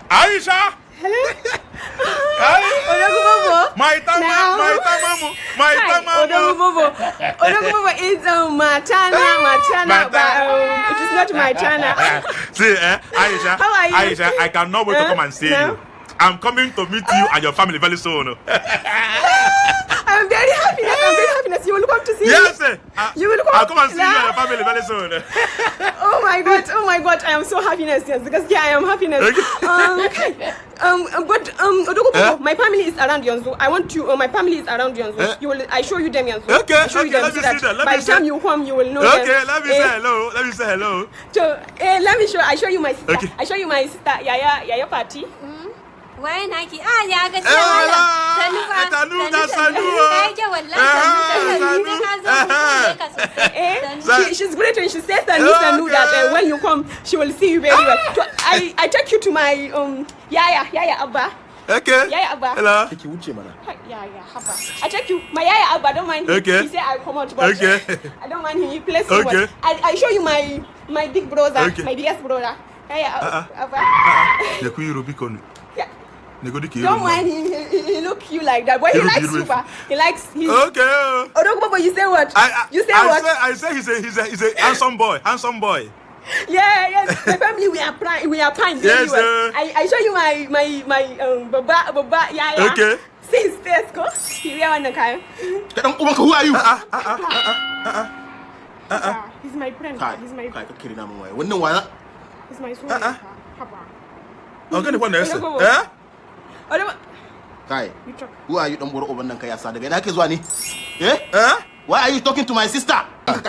Aisha. Hello. My tamamu. Odogubobo is Matana, but it is not my Tana. See, Aisha. How are you? Aisha, I cannot wait to come and see you. I'm coming to meet you and your family very soon. I'm very happy. You will come to see me. Yes, you will come. I'll come and see you and your family very soon. Oh my God, I am so happiness. Yes, because I am happiness. Okay. But Odogubobo, my family is around Yonzo. I want you. My family is around Yonzo. I show you them Yonzo. Okay. I show you them Let me see that. By the time you come, you will know them. Okay. Let me say hello. So, let me show. I show you my sister. Okay. I show you my sister. Yaya party. Why Nike? Ya ga she's great when she says Tanu that when you come she will see you very well. So I take you to my Yaya Abba. Okay. Yaya Abba. Hello. Yaya Abba. I take you. My Yaya Abba, don't mind him. Okay. He say I come out, but I don't mind him. He plays so okay. well. I show you my big brother, okay. my biggest brother. Yaya Abba. Don't mind him. He look you like that, but he likes super. He likes. Okay. Odogubobo, you say what? You say what? I say he's a handsome boy. Yes. My family we are fine. Yes, well. I show you my baba. Yeah. Okay. See his face, go. He wear on the car. Who are you? He's my friend. He's my. He's my son. Okay, the one there. Kai, who are you? Don't go over Nankaya Saturday. Why are you talking to my sister? I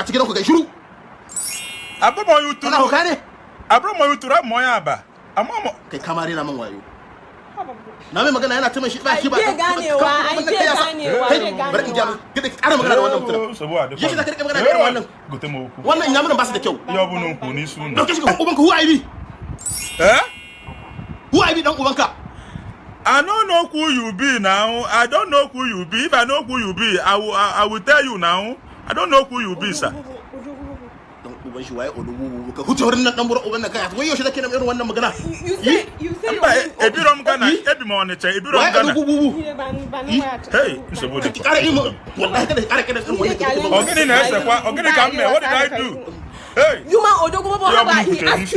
brought you to that Moyaba. I'm coming in among you. Now I'm going to tell me she's back. Who are you? Don't I don't know who you be now. I don't know who you be. If I know who you be, I will tell you now. I don't know who you be, sir. You say what did I do? Hey, you man Odogubobo, he asked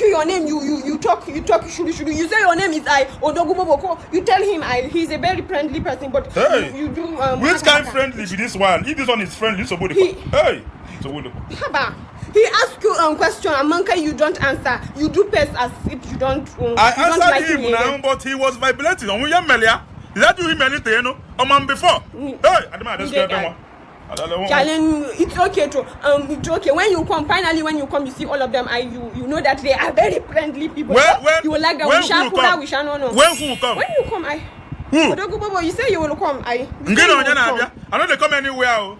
you your name. You talk. Should you say your name is Odogubobo? You tell him he's a very friendly person, but hey, you do. Which kind of friendly is this one? If this one is friendly, so good. Hey, so good. He asked you question, Amanka, you don't answer. You do pass as if you don't. I answered him now, but he was vibrating. On William Melia, did I do him anything? You know, a man before. Hey, I don't mind. It's okay to it's okay when you come. Finally, when you come, you see all of them. You know that they are very friendly people. When you will like that. When who come? When who come? When you come, who? Odogubobo, you say you will come. I know they come anywhere.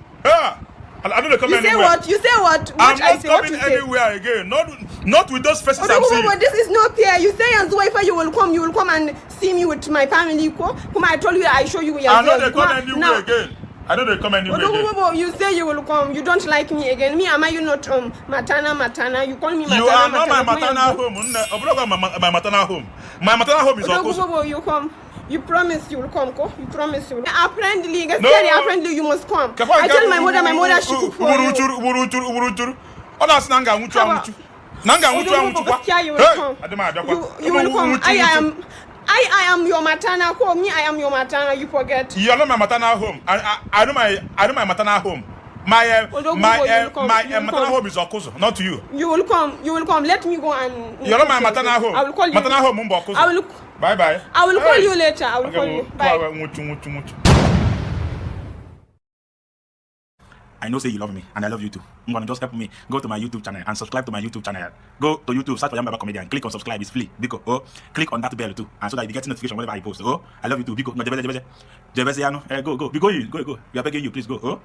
I don't come anywhere. You say what? I'm not coming anywhere again. Not with those faces I'm seeing. This is not fair. You say as if you will come and see me with my family. Come, I told you I show you. I know they come anywhere again. I know they come anywhere again. You say you will come. You don't like me again. Me, am I you not matana? You call me matana. You are not my maternal home. My maternal home. My maternal home is Odogubobo, you come. You promise you will come, ko? You promise you will. They are friendly. They are friendly. You must come. I tell my mother she cook for you. You will come. I am your maternal home. Me, I am your maternal. You forget. You are not my maternal home. I know my maternal home. My maternal home is Okoso, not you. You will come. Let me go and. You are not my maternal home. I will call you. Maternal home, Okoso. I will. Bye. I will call you later. I will call you. Bye. I know say you love me, and I love you too. I'm gonna just help me. Go to my YouTube channel and subscribe to my YouTube channel. Go to YouTube, search for Yambaba Comedian. Click on subscribe, it's free. Biko, click on that bell too, and so that you get notification whenever I post. I love you too. Biko, no, Jebese, go. We are begging you, please go.